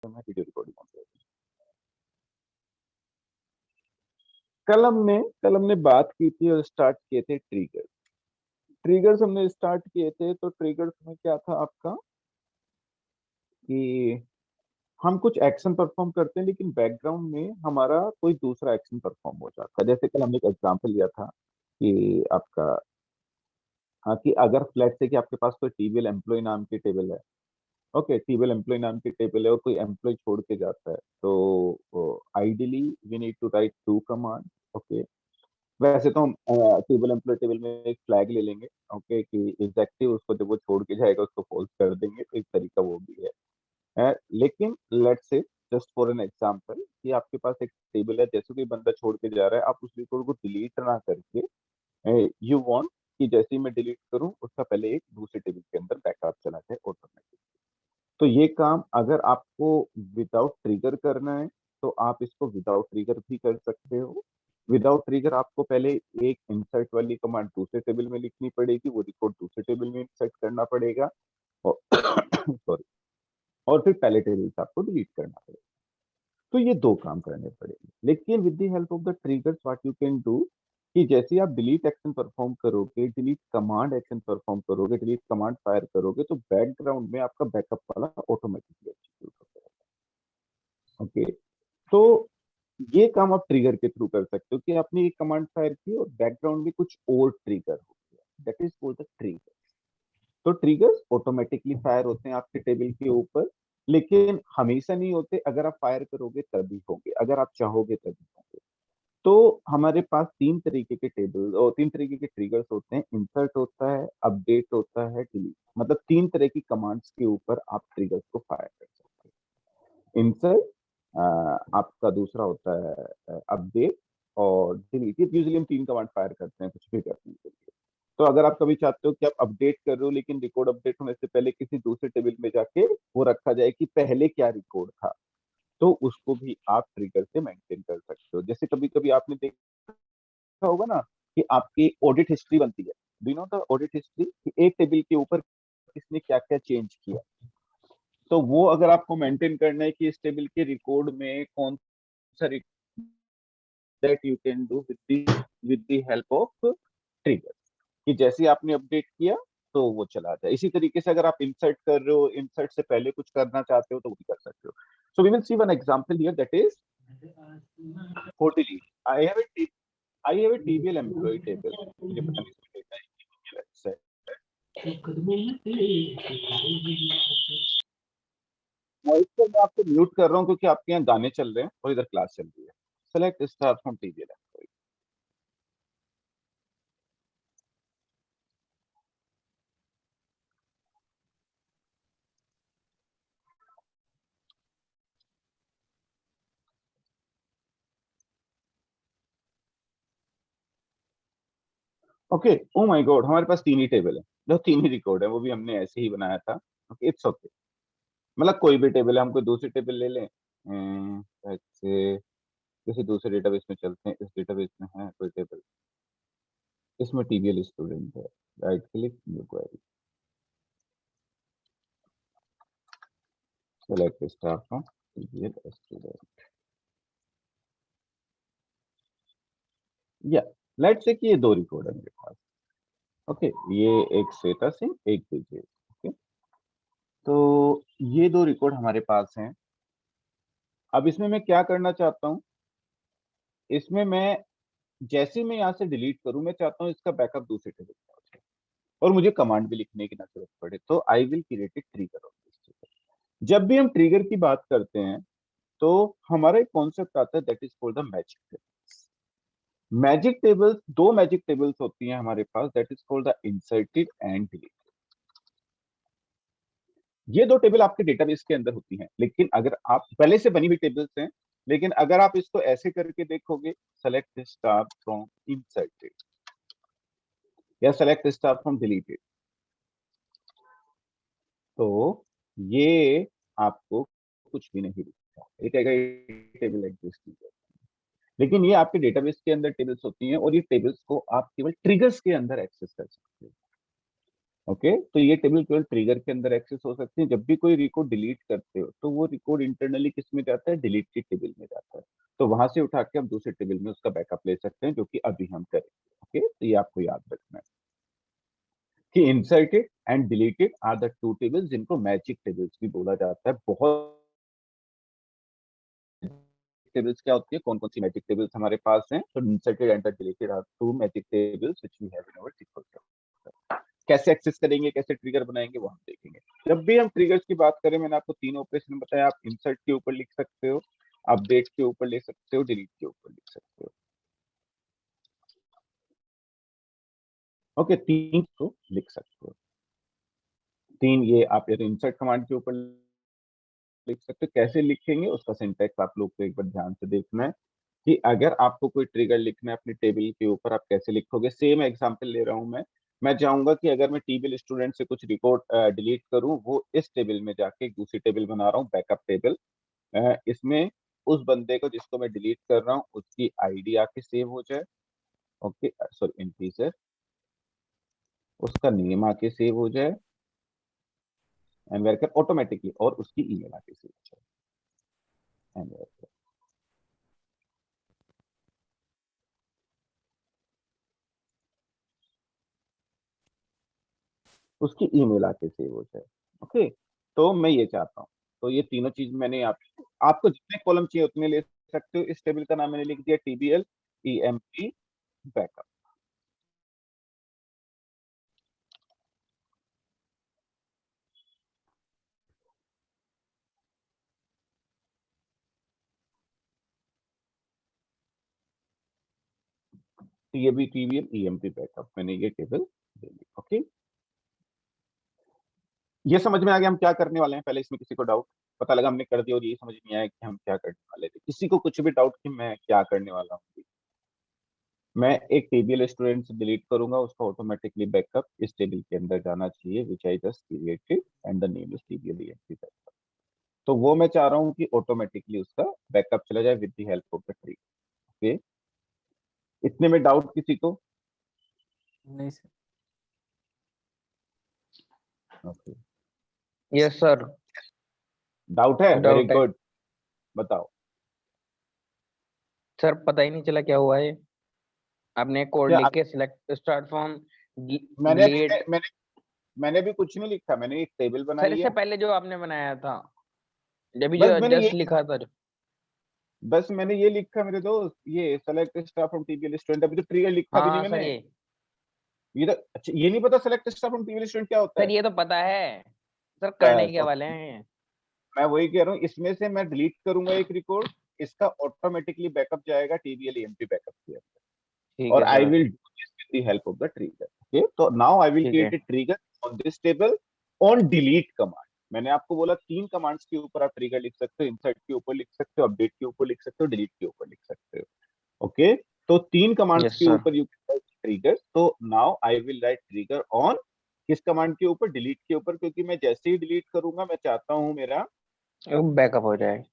मैं video recording on कर कल हमने बात की थी और स्टार्ट किए थे ट्रिगर्स हमने स्टार्ट किए थे। तो ट्रिगर्स में क्या था आपका कि हम कुछ एक्शन परफॉर्म करते हैं लेकिन बैकग्राउंड में हमारा कोई दूसरा एक्शन परफॉर्म हो जाता है। जैसे कल हमने एक एग्जांपल लिया था कि आपका, हाँ, कि अगर फ्लैट से कि आपके पास कोई टीबीएल एम्प्लॉय नाम की टेबल है। ओके, टीबीएल एम्प्लॉय नाम की टेबल है और कोई एम्प्लॉय छोड़ के जाता है, तो ideally we need to write to command. Okay, वैसे तो हम टेबल एम्प्लॉय टेबल में एक फ्लैग ले लेंगे। ओके, कि एग्जैक्टली उसको जब वो छोड़ के जाएगा उसको फॉल्स कर देंगे, तो एक तरीका वो भी है। लेकिन let's say just for an example कि आपके पास एक टेबल है, जैसे कोई बंदा छोड़ के जा रहा है, आप उस रिकॉर्ड को डिलीट ना करके यू वांट कि जैसे ही मैं डिलीट करूं उसका पहले एक दूसरे टेबल के अंदर बैकअप चला जाए ऑटोमेटिक। तो ये काम अगर आपको विदाउट ट्रिगर करना है तो आप इसको विदाउट ट्रिगर भी कर सकते हो। विदाउट ट्रिगर आपको पहले एक इंसर्ट वाली कमांड दूसरे टेबल में लिखनी पड़ेगी, वो रिकॉर्ड दूसरे टेबल में इंसर्ट करना पड़ेगा और सॉरी, और फिर पहले टेबल से आपको डिलीट करना पड़ेगा। तो ये दो काम करने पड़ेंगे। लेकिन with the help of the triggers what you can do कि जैसे ही आप डिलीट एक्शन परफॉर्म करोगे, डिलीट कमांड एक्शन परफॉर्म करोगे, डिलीट कमांड फायर करोगे, तो बैकग्राउंड में आपका बैकअप वाला ऑटोमेटिकली एग्जीक्यूट हो जाएगा। ओके, तो ये काम आप ट्रिगर के थ्रू कर सकते हो कि आपने एक कमांड फायर की और बैकग्राउंड में कुछ और ट्रिगर हो गया, that is called the trigger. तो ट्रिगर्स ऑटोमेटिकली फायर होते हैं आपके टेबल के ऊपर, लेकिन हमेशा नहीं होते। अगर आप फायर करोगे तभी होंगे, अगर आप चाहोगे तभी होंगे। तो हमारे पास तीन तरीके के टेबल और तीन तरीके के ट्रिगर्स होते हैं। इंसर्ट होता है, अपडेट होता है, डिलीट। मतलब तीन तरह की कमांड्स के ऊपर आप ट्रिगर्स को फायर कर सकते हैं। इंसर्ट, आपका दूसरा होता है अपडेट और डिलीट। ये यूजुअली हम तीन कमांड फायर करते हैं कुछ भी करने के लिए। तो अगर आप कभी चाहते हो कि आप अपडेट कर रहे हो लेकिन रिकॉर्ड अपडेट होने से पहले किसी दूसरे टेबल में जाके वो रखा जाए कि पहले क्या रिकॉर्ड था, तो उसको भी आप ट्रिगर से मेंटेन कर सकते हो। जैसे कभी कभी आपने देखा होगा ना कि आपकी ऑडिट हिस्ट्री बनती है। Do you know the audit history, कि एक टेबल के ऊपर किसने क्या क्या चेंज किया। तो वो अगर आपको मेंटेन करना है कि इस टेबल के रिकॉर्ड में कौन सा, that you can do with the help of trigger, कि जैसे आपने अपडेट किया तो वो चला जाए। इसी तरीके से अगर आप इंसर्ट कर रहे हो, इंसर्ट से पहले कुछ करना चाहते हो तो वो भी कर सकते हो। So we will see one example here, that is for delete. I have a TBL employ table. मुझे पता नहीं इसमें डेटा है कि नहीं है, और इसको मैं आपको म्यूट कर रहा हूँ क्योंकि आपके यहाँ गाने चल रहे हैं और इधर क्लास चल रही है। Select star from TBL employ. Okay, oh my God, हमारे पास तीन ही टेबल है, जो तीन ही रिकॉर्ड है, वो भी हमने ऐसे ही बनाया था। Okay, it's okay. मतलब कोई भी टेबल है, हम कोई दूसरी टेबल ले लें। ऐसे किसी दूसरे डेटाबेस में चलते हैं। इस डेटाबेस में है कोई टेबल, इसमें टीबीएल स्टूडेंट है। Right click, new query, select star from TBL student. या लेट्स से कि ये दो रिकॉर्ड है मेरे पास। ओके, ये एक श्वेता सिंह, एक विजय। ओके, तो ये दो रिकॉर्ड हमारे पास हैं। अब इसमें मैं क्या करना चाहता हूँ, इसमें मैं जैसे मैं यहाँ से डिलीट करूं, मैं चाहता हूँ इसका बैकअप दूसरे टेबल में हो जाए और मुझे कमांड भी लिखने की ना जरूरत पड़े। तो I will create a trigger of this trigger. जब भी हम ट्रिगर की बात करते हैं तो हमारा एक कॉन्सेप्ट आता है, that is called the magic tables. Magic tables, दो मैजिक टेबल्स होती हैं हमारे पास, that is called the inserted and delete. ये दो टेबल आपके डेटाबेस के अंदर होती हैं, लेकिन अगर आप पहले से बनी हुई टेबल्स हैं, लेकिन अगर आप इसको ऐसे करके देखोगे, सेलेक्ट स्टार फ्रॉम इंसर्टेड या सेलेक्ट स्टार फ्रॉम डिलीटेड, तो ये आपको कुछ भी नहीं दिखता। ये कहेगा ये टेबल एग्जिस्ट नहीं करता। लेकिन ये आपके डेटाबेस के अंदर टेबल्स होती हैं और ये टेबल्स को आप केवल ट्रिगर्स के अंदर एक्सेस कर सकते हो। ओके, तो ये टेबल केवल ट्रिगर के अंदर एक्सेस हो सकती है। जब भी कोई रिकॉर्ड डिलीट करते हो तो वो रिकॉर्ड इंटरनली किस में जाता है, डिलीट की टेबल में जाता है। तो वहां से उठा के हम दूसरे टेबल में उसका बैकअप ले सकते हैं, जो कि अभी हम करेंगे। ओके, तो ये आपको याद रखना है कि inserted and deleted are the two tables, जिनको मैजिक टेबल्स भी बोला जाता है। बहुत टेबल्स क्या होती है, कौन कौन सी मैजिक टेबल्स हमारे पास हैं? तो inserted and deleted are two magic tables which we have in our SQL server. कैसे एक्सेस करेंगे, कैसे ट्रिगर बनाएंगे, वो हम देखेंगे। जब भी हम ट्रिगर्स की बात करें, मैंने आपको तीन ऑपरेशन बताया। आप इंसर्ट के ऊपर लिख सकते हो, अपडेट के ऊपर लिख सकते हो, डिलीट के ऊपर लिख सकते हो। ओके, तीन को लिख सकते हो। तीन ये आप या तो इंसर्ट कमांड के ऊपर लिख सकते हो। कैसे लिखेंगे उसका सिंटैक्स आप लोग को एक बार ध्यान से देखना है कि अगर आपको कोई ट्रिगर लिखना है अपने टेबल के ऊपर, आप कैसे लिखोगे। सेम एग्जांपल ले रहा हूं मैं चाहूंगा कि अगर मैं टीबल स्टूडेंट से कुछ रिकॉर्ड डिलीट करूं, वो इस टेबल में जाके एक दूसरी टेबल बना रहा हूं, बैकअप टेबल। इसमें उस बंदे को जिसको मैं डिलीट कर रहा हूँ उसकी आईडी आके सेव हो जाए। ओके, सॉरी, इंटीजर, उसका नेम आके सेव हो जाए एंड वेरकर ऑटोमेटिकली, और उसकी ईमेल आके सेव हो जाए एंड वेरकर उसकी ईमेल आके सेव हो जाए। ओके, तो मैं ये चाहता हूँ। तो ये तीनों चीज मैंने आपको जितने कॉलम चाहिए उतने ले सकते हो। इस टेबल का नाम मैंने लिख दिया टीबीएल ईएमपी बैकअप। टीएबी टीबीएल ईएमपी बैकअप, मैंने ये टेबल दे दी। ओके, ये समझ में आ गया हम क्या करने वाले हैं। पहले इसमें किसी को डाउट? पता लगा हमने कर दिया और ये समझ नहीं आया कि हम क्या करने वाले थे। किसी को कुछ भी डाउट कि मैं क्या करने वाला हूँ? मैं एक टीबीएल स्टूडेंट से डिलीट करूंगा, उसका ऑटोमेटिकली बैकअप इस टेबल के अंदर जाना चाहिए, which I just created and the name is TBL EMP backup. तो वो मैं चाह रहा हूँ कि ऑटोमेटिकली उसका बैकअप चला जाए with the help of the tree. Okay, इतने में डाउट किसी को? नहीं sir. Okay, yes sir. Doubt है? वेरी डाउट है गुड, बताओ। सर, पता ही नहीं चला क्या हुआ है। आपने कोड क्या लिख के सिलेक्ट स्टार्ट फ्रॉम मैंने डिलीट। मैंने मैंने भी कुछ नहीं लिखा, मैंने एक टेबल सर, बनाई इससे है। पहले जो आपने बनाया था, जब भी बस जो मैंने ये जस्ट लिखा था बस मैंने ये लिखा मेरे दोस्त, ये select staff from TBL student. अभी तो ट्रिगर लिखा भी नहीं हाँ सर, मैंने। ये ये तो अच्छा, ये नहीं पता select staff from TBL student क्या होता सर है? ये तो पता है सर, करने बस के वाले हैं। मैं वही कह रहा हूँ, इसमें से मैं डिलीट करूंगा एक रिकॉर्ड, इसका ऑटोमेटिकली बैकअप जाएगा टीबीएल ईएमपी बैकअप के अंदर, ठीक और है I sir. Will do this with the help of the trigger. Okay, तो नाउ आई विल ठीक है। Create a trigger on this table on delete command. मैंने आपको बोला तीन कमांड्स के ऊपर आप ट्रिगर लिख सकते हो, इंसर्ट के ऊपर लिख सकते हो, अपडेट के ऊपर लिख सकते हो, डिलीट के ऊपर लिख सकते हो। ओके, तो तीन कमांड्स यस के सर। ऊपर यू कैन राइट ट्रिगर। तो now I will write trigger on किस कमांड के ऊपर? डिलीट के ऊपर, क्योंकि मैं जैसे ही डिलीट करूंगा मैं चाहता हूं मेरा बैकअप हो जाए।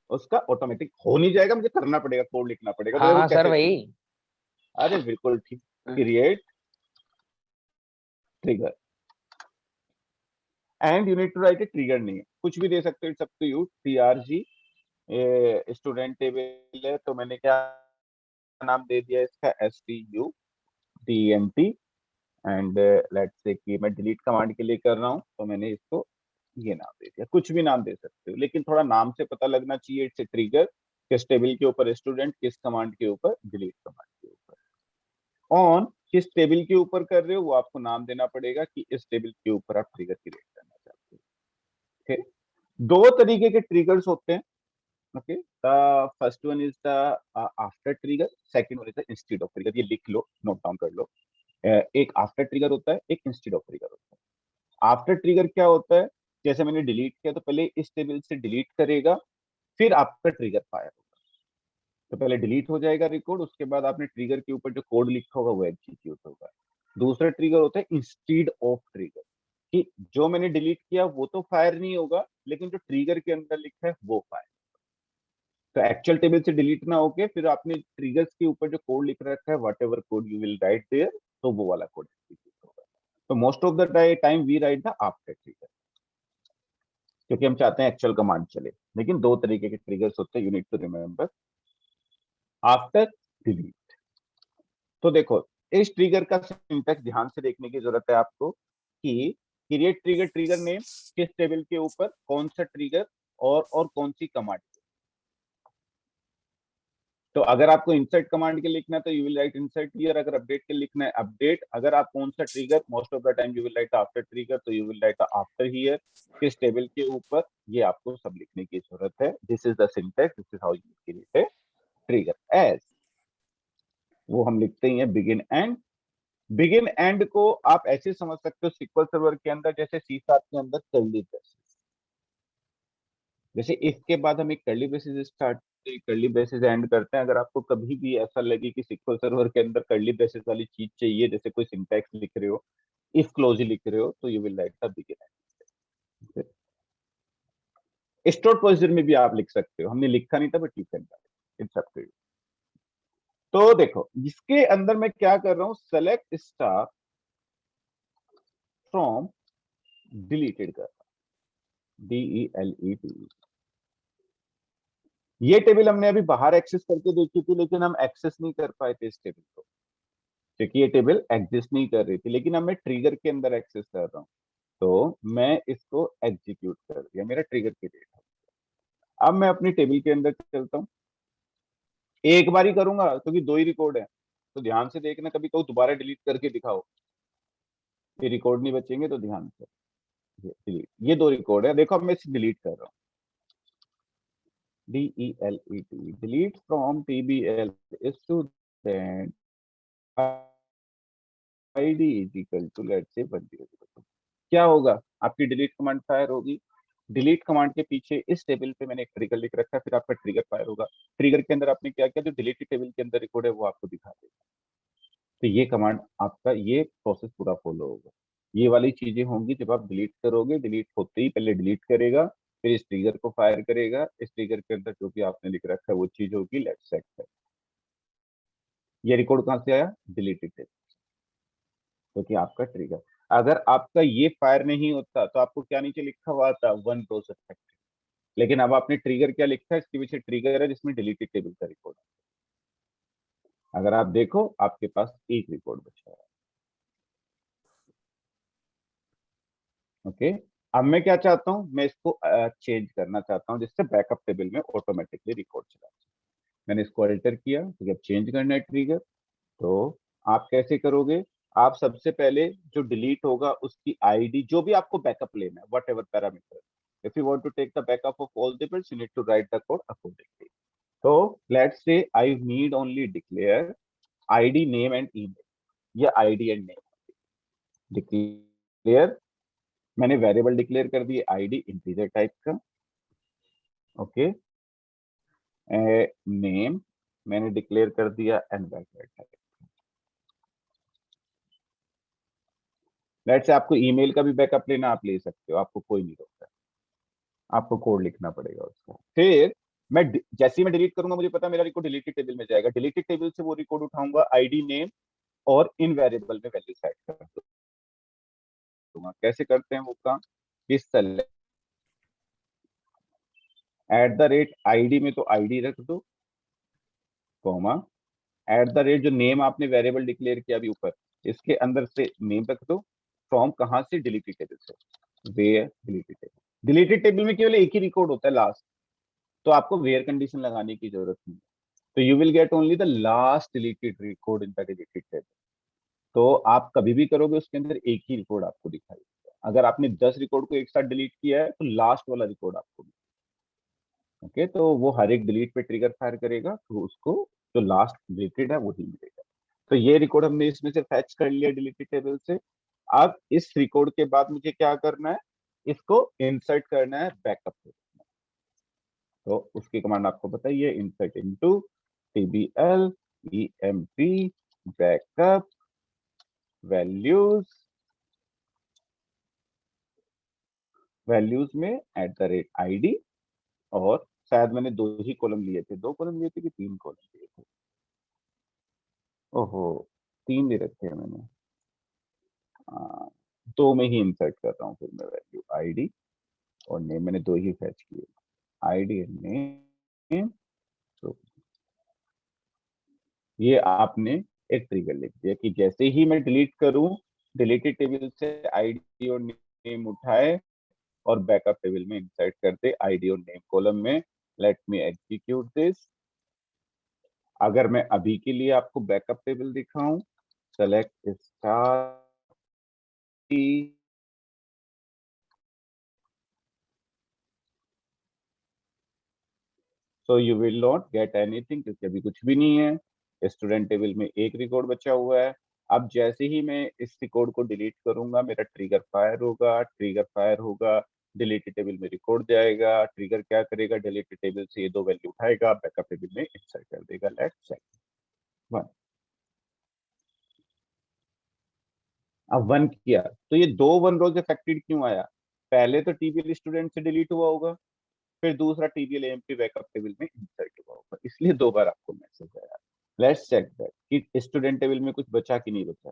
उसका ऑटोमेटिक हो नहीं जाएगा, मुझे करना पड़ेगा, कोड लिखना पड़ेगा। तो हाँ देखो हाँ सर, कैसे वही। ट्रिगर। अरे बिल्कुल ठीक, create trigger and you need to write a trigger. नहीं है, कुछ भी दे सकते हो, it's up to you. TRG student table है, तो मैंने क्या नाम दे दिया इसका? STUDENT। एंड लेट्स से कि मैं डिलीट कमांड के लिए कर रहा हूं, तो मैंने इसको ये नाम दे दिया। कुछ भी नाम दे सकते हो, लेकिन थोड़ा नाम से पता लगना चाहिए। इट्स ए ट्रिगर, किस टेबल के ऊपर स्टूडेंट, किस कमांड के ऊपर, डिलीट कमांड के ऊपर। ऑन किस टेबल के ऊपर कर रहे हो, वो आपको नाम देना पड़ेगा कि इस टेबल के ऊपर आप ट्रिगर क्रिएट करना चाहते हो। ठीक, दो तरीके के ट्रिगर्स होते हैं। Okay, the first one is the after trigger, second one is the instead of trigger. ये लिख लो, नोट डाउन कर लो। एक आफ्टर ट्रिगर होता है, एक इंस्टेड ऑफ ट्रिगर होता है। आफ्टर ट्रिगर क्या होता है? जैसे मैंने डिलीट किया, तो पहले इस टेबल से डिलीट करेगा, फिर आपका ट्रिगर फायर होगा। तो पहले डिलीट हो जाएगा रिकॉर्ड, उसके बाद आपने ट्रिगर के ऊपर जो कोड लिखा होगा वो एग्जीक्यूट होगा। दूसरा ट्रिगर होता है इंस्टेड ऑफ ट्रिगर, कि जो मैंने डिलीट किया वो तो फायर नहीं होगा, लेकिन जो ट्रिगर के अंदर लिखा है वो फायर। तो एक्चुअल टेबल से डिलीट ना होके फिर आपने ट्रिगर्स के ऊपर जो कोड लिख रखा है, whatever code you will write there, तो वो वाला कोड एग्जीक्यूट होगा। तो most of the time we write the after trigger, क्योंकि हम चाहते हैं एक्चुअल कमांड चले। लेकिन दो तरीके के ट्रिगर्स होते हैं, you need to remember, after, delete. तो देखो, इस ट्रिगर का सिंटैक्स ध्यान से देखने की जरूरत है आपको कि क्रिएट ट्रिगर, ट्रिगर नेम, किस टेबल के ऊपर कौन सा ट्रिगर और कौन सी कमांड। तो अगर आपको इंसर्ट कमांड के लिखना है तो you will write insert here, अगर अपडेट के लिखना है अपडेट, अगर आप कौन सा trigger, most of the time you will write after trigger, तो you will write after here, किस टेबल के ऊपर, ये आपको सब लिखने की जरूरत है। This is the syntax, this is how you create a trigger. As वो हम लिखते ही है बिगिन एंड। बिगिन एंड को आप ऐसे समझ सकते हो SQL सर्वर के अंदर जैसे C# के अंदर कर्ली ब्रेसेस, जैसे इसके बाद हम एक curly braces start, curly braces and करते हैं। अगर आपको कभी भी ऐसा लगे कि SQL सर्वर के अंदर कर्ली ब्रेसेस वाली चीज चाहिए, जैसे कोई सिंटैक्स लिख रहे हो, इफ क्लोज लिख रहे हो, तो you will right the begin and. Store procedure में भी आप लिख सकते हो, हमने लिखा नहीं था but you can, it's up to you. तो देखो इसके अंदर मैं क्या कर रहा हूं, सेलेक्ट स्टार फ्रॉम डिलीटेड कर, DELET। ये टेबल हमने अभी बाहर एक्सेस करके देखी थी, लेकिन हम एक्सेस नहीं कर पाए थे इस टेबल को, क्योंकि ये टेबल एग्जिस्ट नहीं कर रही थी। लेकिन अब मैं ट्रिगर के अंदर एक्सेस कर रहा हूँ, तो मैं इसको एग्जीक्यूट कर दिया, मेरा ट्रिगर क्रिएट है। अब मैं अपनी टेबल के अंदर चलता हूँ, एक बार ही करूंगा क्योंकि दो ही रिकॉर्ड है, तो ध्यान से देखना, कभी कहूँ दोबारा डिलीट करके दिखाओ, ये रिकॉर्ड नहीं बचेंगे, तो ध्यान से डिलीट। ये दो रिकॉर्ड है, देखो अब मैं इसे डिलीट कर रहा हूँ, DELET, delete from TBL student ID is equal to let's say 100। क्या होगा, आपकी डिलीट कमांड फायर होगी। डिलीट कमांड के पीछे इस टेबल पे मैंने एक ट्रिगर लिख रखा है, फिर आपका ट्रिगर फायर होगा। ट्रिगर के अंदर आपने क्या किया, जो डिलीटेड टेबल के अंदर रिकॉर्ड है वो आपको दिखा देगा। तो ये कमांड आपका, ये प्रोसेस पूरा फॉलो होगा। ये वाली चीजें होंगी जब आप डिलीट करोगे, डिलीट होते ही पहले डिलीट करेगा, फिर इस ट्रिगर को फायर करेगा। इस ट्रिगर के अंदर जो भी आपने लिख रखा है वो चीज होगी, लेट्स सेट। ये रिकॉर्ड कहां से आया, डिलीटेड टेबल, क्योंकि आपका ट्रिगर, अगर आपका ये फायर नहीं होता तो आपको क्या नीचे लिखा हुआ था, वन प्रोसेस फैक्ट्री। लेकिन अब आपने ट्रिगर क्या लिखा है, इसके पीछे ट्रिगर है जिसमें डिलीटेड टेबल का रिकॉर्ड है। अगर आप देखो आपके पास एक रिकॉर्ड बचा है। ओके, अब मैं क्या चाहता हूं, मैं इसको चेंज करना चाहता हूं, जिससे बैकअप टेबल में ऑटोमेटिकली रिकॉर्ड चला जाए। मैंने इसको अल्टर किया, तो जब चेंज करना है ट्रिगर, तो आप कैसे करोगे, आप सबसे पहले जो डिलीट होगा उसकी आईडी, जो भी आपको बैकअप लेना है, whatever parameter, if you want to take the backup of all tables you need to write the code accordingly. तो let's say I need only declare ID name and email, या ID and name declare. मैंने variable declare कर दिए ID integer type का, okay. Name मैंने declare कर दिया एनवैल्यूएट type. Let's say आपको ईमेल का भी बैकअप लेना, आप ले सकते हो, आपको कोई नहीं रोकता, आपको कोड लिखना पड़ेगा उसका। फिर मैं जैसे ही मैं डिलीट करूंगा, मुझे पता है मेरा रिकॉर्ड डिलीटेड टेबल में जाएगा, डिलीटेड टेबल से वो रिकॉर्ड उठाऊंगा, आईडी नेम और इन वेरिएबल में वैल्यू सेट कर दूंगा। कैसे करते हैं वो काम, इस एट द रेट आईडी में तो आईडी रख दो, कॉमा, एट द रेट जो नेम आपने वेरिएबल डिक्लेयर किया अभी ऊपर, इसके अंदर से नेम रख दो, फ्रॉम कहां से, डिलीटेड टेबल से, where deleted table. Deleted table में केवल एक ही रिकॉर्ड होता है लास्ट, तो आपको वेयर कंडीशन लगाने की जरूरत नहीं, तो you will get only the last deleted record in the deleted table. तो आप कभी भी करोगे उसके अंदर एक ही रिकॉर्ड आपको दिखाई देगा। अगर आपने 10 रिकॉर्ड को एक साथ डिलीट किया है तो लास्ट वाला रिकॉर्ड आपको, ओके, तो वो हर एक डिलीट पे ट्रिगर फायर करेगा, तो उसको जो लास्ट डिलीटेड है वही मिलेगा। तो ये रिकॉर्ड हमने इसमें से फैच कर लिया डिलीटेड टेबल से। अब इस रिकॉर्ड के बाद मुझे क्या करना है, इसको इंसर्ट करना है बैकअप टेबल। तो उसकी कमांड आपको बताइए, insert into TBL EMP backup values, values में @ID, और शायद मैंने दो ही कॉलम लिए थे, दो कॉलम लिए थे कि तीन कॉलम लिए थे, ओहो तीन दे रखे हैं मैंने, दो में ही इंसर्ट कर रहा हूँ फिर मैं वैल्यू, आईडी और नेम, मैंने दो ही फैच किए, आईडी एंड नेम। तो ये आपने एक ट्रिगर लिख दिया कि जैसे ही मैं डिलीट करूं, डिलीटेड टेबल से आईडी और नेम उठाए और बैकअप टेबल में इंसर्ट कर दे आईडी और नेम कॉलम में। Let me execute this. अगर मैं अभी के लिए आपको बैकअप टेबल दिखाऊं, select star, so you will not get anything, क्योंकि अभी कुछ भी नहीं है। स्टूडेंट टेबल में एक रिकॉर्ड बचा हुआ है। अब जैसे ही मैं इस रिकॉर्ड को डिलीट करूंगा, मेरा ट्रिगर फायर होगा, ट्रिगर फायर होगा, डिलीटेड टेबल में रिकॉर्ड जाएगा, ट्रिगर क्या करेगा, डिलीटेड टेबल से ये दो वैल्यू उठाएगा, बैकअप टेबल में इंसर्ट कर देगा। Let's check. वन। अब वन किया तो ये दो वन रोज अफेक्टेड क्यों आया? पहले तो टीबीएल स्टूडेंट से डिलीट हुआ होगा, फिर दूसरा टीबीएल एएमपी बैकअप टेबल में इंसर्ट हुआ होगा, इसलिए दो बार आपको मैसेज आया। लेट्स चेक दैट कि स्टूडेंट टेबल में कुछ बचा कि नहीं बचा।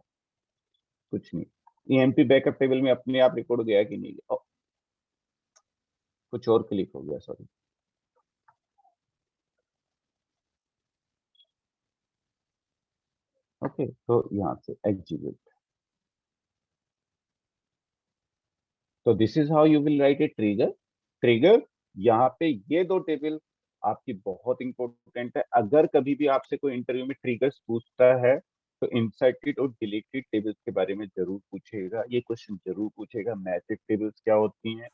कुछ नहीं। एएमपी बैकअप टेबल में अपने आप रिकॉर्ड गया कि नहीं गया? कुछ और क्लिक हो गया, सॉरी। ओके, तो यहाँ से एग्जीक्यूट। तो this is how you will right a trigger. Trigger यहाँ पे ये दो टेबल आपकी बहुत इंपॉर्टेंट है। अगर कभी भी आपसे कोई इंटरव्यू में ट्रिगर्स पूछता है तो इंसर्टेड और डिलीटेड टेबल्स के बारे में जरूर पूछेगा, ये क्वेश्चन जरूर पूछेगा। मैट्रिक टेबल्स क्या होती हैं,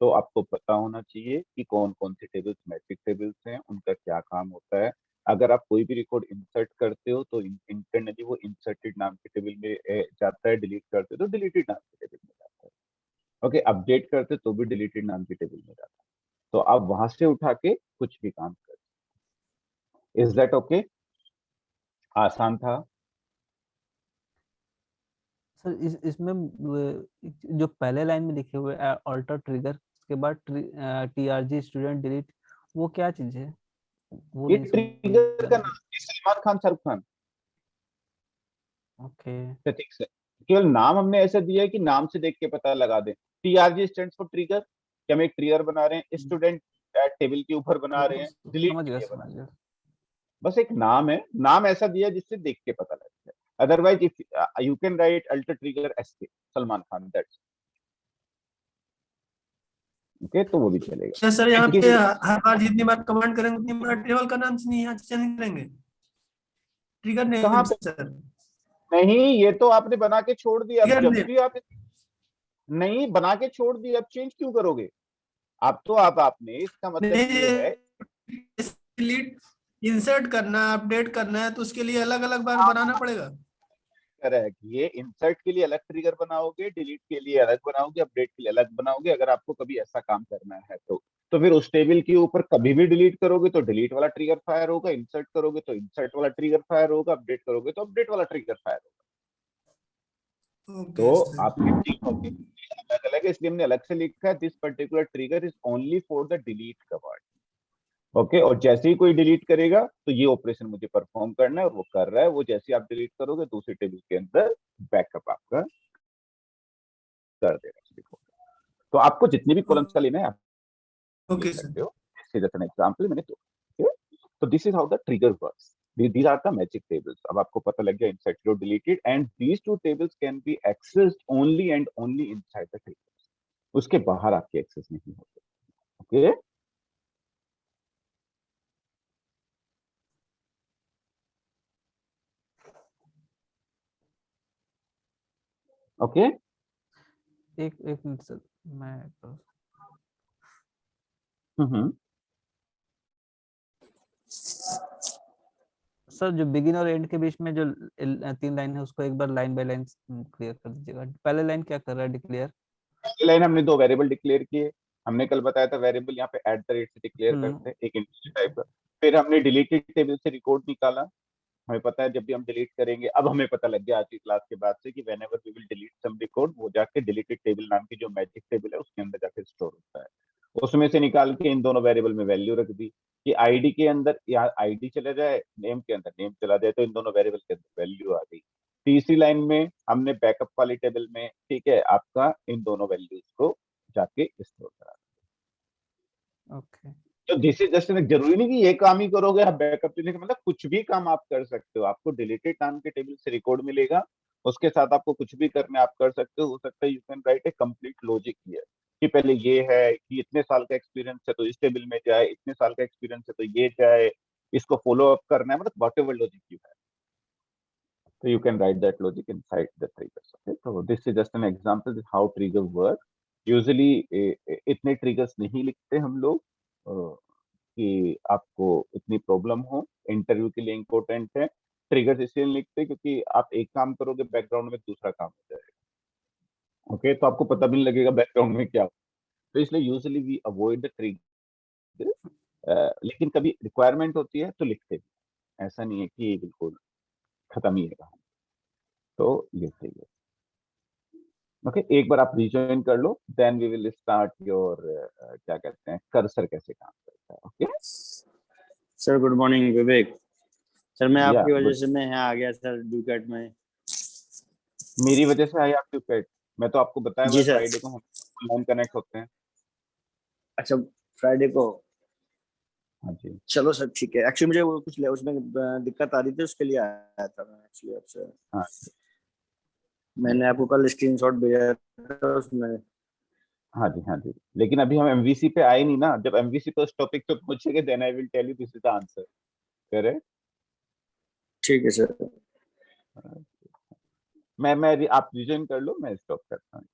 तो आपको पता होना चाहिए कि कौन कौन सी टेबल्स मैट्रिक टेबल्स हैं, उनका क्या काम होता है। अगर आप कोई भी रिकॉर्ड इंसर्ट करते हो तो इंटरनली वो इंसर्टेड नाम के टेबल में जाता है, डिलीट करते हो तो डिलीटेड नाम के टेबल में जाता है। ओके, अपडेट करते तो भी डिलीटेड नाम की टेबल में जाता है। तो आप वहां से उठा के कुछ भी काम कर। Is that okay? आसान था। सर इसमें जो पहले लाइन में लिखे हुए ऑल्टर ट्रिगर के बाद टीआरजी स्टूडेंट डिलीट, वो क्या चीज है? वो ये नहीं समझ ट्रिगर का में। नाम है सलमान खान, शाहरुख खान, ओके। प्रतीक से। केवल नाम हमने ऐसा दिया है कि नाम से देख के पता लगा दें। टीआरजी स्टैंड फॉर ट्रिगर, कि हम एक ट्रिगर बना रहे हैं, स्टूडेंट टेबल के ऊपर बना रहे हैं, डिलीट समझ के गया लिए बना समझ रहे हैं। गया। बस एक नाम है, नाम ऐसा दिया जिससे देख के पता लग जाए। Otherwise if you can write alter trigger SK Salman Khan, that's okay, तो वो भी चलेगा। अच्छा सर, यहाँ पे किसी हर बार जितनी बार कमांड करेंगे उतनी बार टेबल का नाम से यहाँ चेंज करेंगे, ट्रिगर कहाँ नेम पे? सर। नहीं, ये तो आपने बना के छोड़ दिया। अब ट्रिगर जब नेम भी आप, नहीं बना के छोड़ दिया, अब चेंज क्यों करोगे? आप तो आपने, इसका मतलब ये है। डिलीट इंसर्ट करना, अपडेट करना है तो उसके लिए अलग अलग बार बनाना पड़ेगा। करेक्ट, ये इंसर्ट के लिए अलग ट्रिगर बनाओगे, डिलीट के लिए अलग बनाओगे, अपडेट के लिए अलग बनाओगे। अगर आपको कभी ऐसा काम करना है तो फिर उस टेबल के ऊपर कभी भी डिलीट करोगे तो डिलीट वाला ट्रिगर फायर होगा, इंसर्ट करोगे तो इंसर्ट वाला ट्रिगर फायर होगा, अपडेट करोगे तो अपडेट वाला ट्रिगर फायर होगा। ओके तो सर। आपके तीनों के अलग अलग है, इसलिए हमने अलग से लिखा है this particular trigger is only for the delete command. Okay, और जैसे ही कोई डिलीट करेगा तो ये ऑपरेशन मुझे परफॉर्म करना है, और वो कर रहा है। वो जैसे आप डिलीट करोगे दूसरे टेबल के अंदर बैकअप आपका कर देगा उस रिकॉर्ड। तो आपको जितने भी कॉलम्स का लेना है आप ले ओके सर। सकते हो। जैसे एन एग्जांपल मैंने तो this is how the trigger works. These are the magic tables. अब आपको पता लग गया inserted or deleted, and these two tables can be accessed only and only inside the tables. उसके बाहर आपके एक्सेस नहीं होते। Okay, okay. एक एक मिनट सर, मैं हम्म। सर जो बिगिन और एंड के बीच में जो तीन लाइन है उसको एक बार लाइन बाय लाइन क्लियर कर दीजिएगा। पहले लाइन क्या कर रहा है डिक्लेयर? लाइन हमने दो वेरिएबल डिक्लेयर किए। हमने कल बताया था वेरिएबल यहाँ पे एट द रेट से डिक्लेयर करते हैं, एक इंटीजर टाइप का। फिर हमने डिलीटेड टेबल से रिकॉर्ड निकाला। हमें पता है जब भी हम डिलीट करेंगे, अब हमें पता लग गया आज की क्लास के बाद से कि whenever we will delete some record, वो जाके डिलीटेड टेबल नाम की जो मैजिक टेबल है उसके अंदर जाके स्टोर होता है। उसमें से निकाल के इन दोनों वेरिएबल में वैल्यू रख दी कि आईडी के अंदर या आईडी चला जाए, नेम के अंदर नेम चला जाए, तो इन दोनों वेरिएबल के अंदर वैल्यू आ गई। तीसरी लाइन में हमने बैकअप वाली टेबल में, ठीक है, आपका इन दोनों वैल्यूज को जाके स्टोर करा। ओके तो दिस इज जस्ट, जरूरी नहीं कि ये काम ही करोगे आप बैकअप लेने का, मतलब कुछ भी काम आप कर सकते हो। आपको डिलीटेड नाम के टेबल से रिकॉर्ड मिलेगा, उसके साथ आपको कुछ भी करने आप कर सकते हो सकता है you can right A complete logic here कि पहले ये है कि इतने साल का एक्सपीरियंस है तो इस टेबल में जाए, इतने साल का एक्सपीरियंस है तो ये जाए, इसको फॉलो अप करना है, मतलब व्हाटएवर लॉजिक यू है, so you can write that logic inside the triggers. Okay, so this is just an example of how trigger work. Usually इतने triggers नहीं लिखते हम लोग कि आपको इतनी प्रॉब्लम हो, इंटरव्यू के लिए इम्पोर्टेंट है। ट्रिगर्स इसलिए लिखते क्योंकि आप एक काम करोगे बैकग्राउंड में दूसरा काम हो जाएगा। ओके, तो आपको पता भी नहीं लगेगा बैकग्राउंड में क्या हो, तो इसलिए usually we avoid the trigger, लेकिन कभी रिक्वायरमेंट होती है तो लिखते भी, ऐसा नहीं है कि बिल्कुल खत्म ही है। तो ये चाहिए। ओके, एक बार आप रिजॉइन कर लो, then we will start your क्या कहते हैं कर्सर कैसे काम करता है। Okay sir, good morning Vivek sir. मैं या आपकी वजह से मैं यहाँ आ गया सर डुकेट में। मेरी वजह से आई आपकी पेट, मैं तो आपको बताया हुआ जी सर। फ्राइडे को हम ऑनलाइन कनेक्ट होते हैं। अच्छा, फ्राइडे को। हाँ जी, चलो सर ठीक है। एक्चुअली मुझे वो कुछ उसमें दिक्कत आ रही थी, उसके लिए आया था मैं एक्चुअली आपसे। हाँ मैंने आपको कल स्क्रीनशॉट भेजा था उसमें। हाँ जी, हाँ जी, लेकिन अभी हम एमवीसी पे आए नहीं ना। जब एमवीसी पे उस टॉपिक पे पहुंचेंगे then I will tell you this is the answer. Correct. ठीक है सर। मैं आप रिजॉइन कर लो, मैं स्टॉप करता हूँ।